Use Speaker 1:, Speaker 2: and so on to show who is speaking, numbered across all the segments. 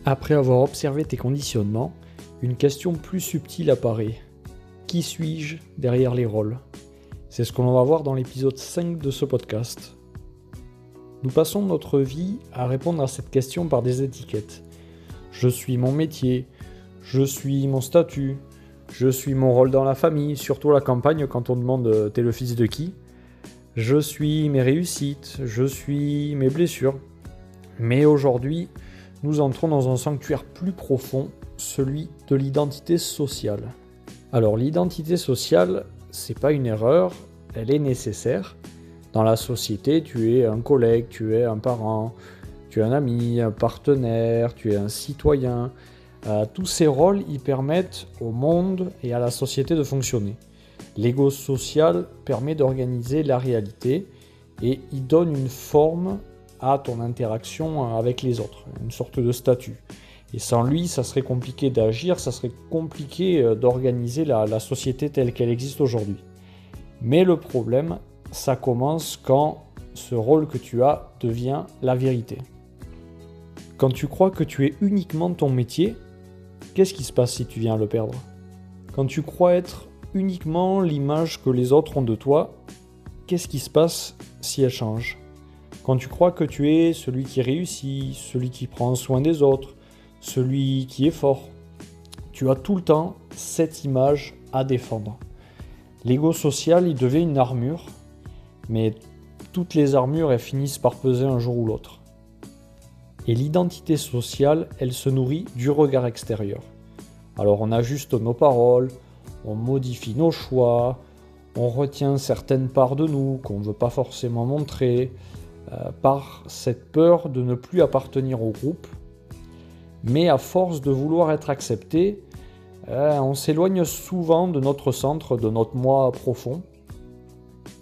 Speaker 1: Après avoir observé tes conditionnements, une question plus subtile apparaît. Qui suis-je derrière les rôles ? C'est ce que l'on va voir dans l'épisode 5 de ce podcast. Nous passons notre vie à répondre à cette question par des étiquettes. Je suis mon métier, je suis mon statut, je suis mon rôle dans la famille, surtout à la campagne quand on demande « t'es le fils de qui ?» Je suis mes réussites, je suis mes blessures. Mais aujourd'hui, nous entrons dans un sanctuaire plus profond, celui de l'identité sociale. Alors l'identité sociale, c'est pas une erreur, elle est nécessaire. Dans la société, tu es un collègue, tu es un parent, tu es un ami, un partenaire, tu es un citoyen. Tous ces rôles, ils permettent au monde et à la société de fonctionner. L'ego social permet d'organiser la réalité et il donne une forme à ton interaction avec les autres, une sorte de statut. Et sans lui, ça serait compliqué d'agir, ça serait compliqué d'organiser la société telle qu'elle existe aujourd'hui. Mais le problème, ça commence quand ce rôle que tu as devient la vérité. Quand tu crois que tu es uniquement ton métier, qu'est-ce qui se passe si tu viens à le perdre ? Quand tu crois être uniquement l'image que les autres ont de toi, qu'est-ce qui se passe si elle change ? Quand tu crois que tu es celui qui réussit, celui qui prend soin des autres, celui qui est fort, tu as tout le temps cette image à défendre. L'ego social, il devient une armure, mais toutes les armures, elles finissent par peser un jour ou l'autre. Et l'identité sociale, elle se nourrit du regard extérieur. Alors on ajuste nos paroles, on modifie nos choix, on retient certaines parts de nous qu'on ne veut pas forcément montrer, par cette peur de ne plus appartenir au groupe. Mais à force de vouloir être accepté, on s'éloigne souvent de notre centre, de notre moi profond.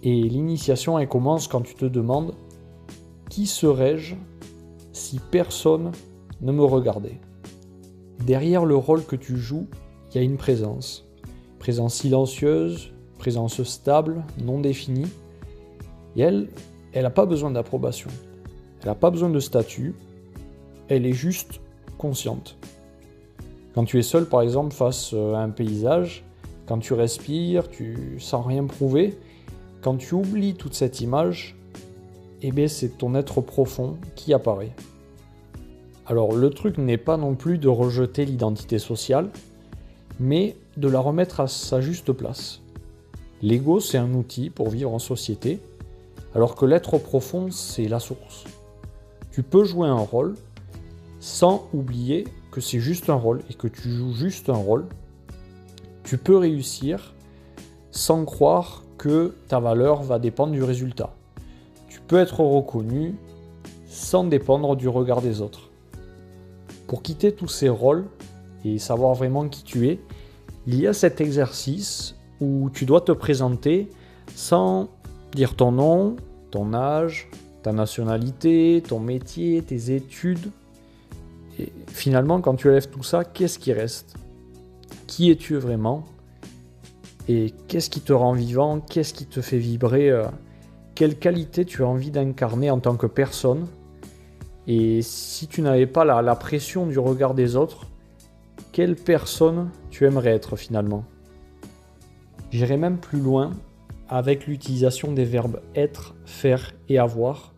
Speaker 1: Et l'initiation, elle commence quand tu te demandes « Qui serais-je si personne ne me regardait ?» Derrière le rôle que tu joues, il y a une présence. Présence silencieuse, présence stable, non définie. Et elle n'a pas besoin d'approbation. Elle n'a pas besoin de statut. Elle est juste consciente. Quand tu es seul, par exemple, face à un paysage, quand tu respires, tu sens rien prouver, quand tu oublies toute cette image, c'est ton être profond qui apparaît. Alors le truc n'est pas non plus de rejeter l'identité sociale, mais de la remettre à sa juste place. L'ego, c'est un outil pour vivre en société, alors que l'être profond, c'est la source. Tu peux jouer un rôle sans oublier que c'est juste un rôle et que tu joues juste un rôle. Tu peux réussir sans croire que ta valeur va dépendre du résultat. Tu peux être reconnu sans dépendre du regard des autres. Pour quitter tous ces rôles et savoir vraiment qui tu es, il y a cet exercice où tu dois te présenter sans dire ton nom, ton âge, ta nationalité, ton métier, tes études. Et finalement, quand tu enlèves tout ça, qu'est-ce qui reste ? Qui es-tu vraiment ? Et qu'est-ce qui te rend vivant ? Qu'est-ce qui te fait vibrer ? Quelle qualité tu as envie d'incarner en tant que personne ? Et si tu n'avais pas la pression du regard des autres, quelle personne tu aimerais être finalement ? J'irai même plus loin avec l'utilisation des verbes être, faire et avoir,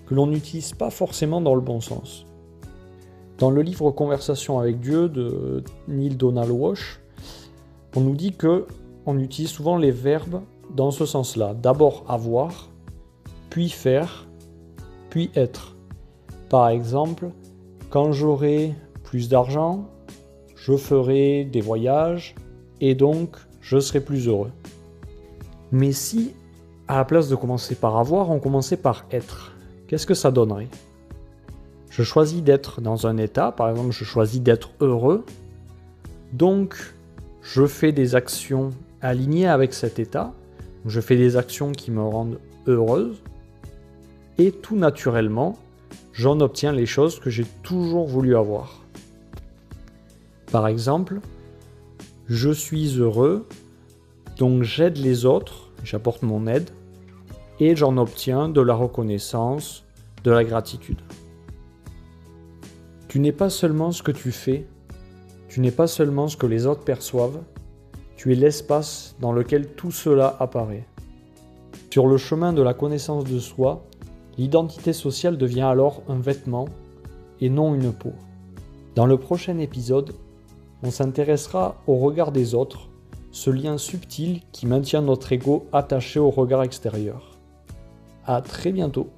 Speaker 1: que l'on n'utilise pas forcément dans le bon sens. Dans le livre Conversation avec Dieu de Neale Donald Walsch, on nous dit que on utilise souvent les verbes dans ce sens-là. D'abord avoir, puis faire, puis être. Par exemple, quand j'aurai plus d'argent, je ferai des voyages et donc je serai plus heureux. Mais si, à la place de commencer par avoir, on commençait par être, qu'est-ce que ça donnerait ? Je choisis d'être dans un état, par exemple, je choisis d'être heureux, donc je fais des actions alignées avec cet état, je fais des actions qui me rendent heureuse, et tout naturellement, j'en obtiens les choses que j'ai toujours voulu avoir. Par exemple, je suis heureux, donc j'aide les autres, j'apporte mon aide, et j'en obtiens de la reconnaissance, de la gratitude. Tu n'es pas seulement ce que tu fais, tu n'es pas seulement ce que les autres perçoivent, tu es l'espace dans lequel tout cela apparaît. Sur le chemin de la connaissance de soi, l'identité sociale devient alors un vêtement et non une peau. Dans le prochain épisode, on s'intéressera au regard des autres, ce lien subtil qui maintient notre ego attaché au regard extérieur. À très bientôt.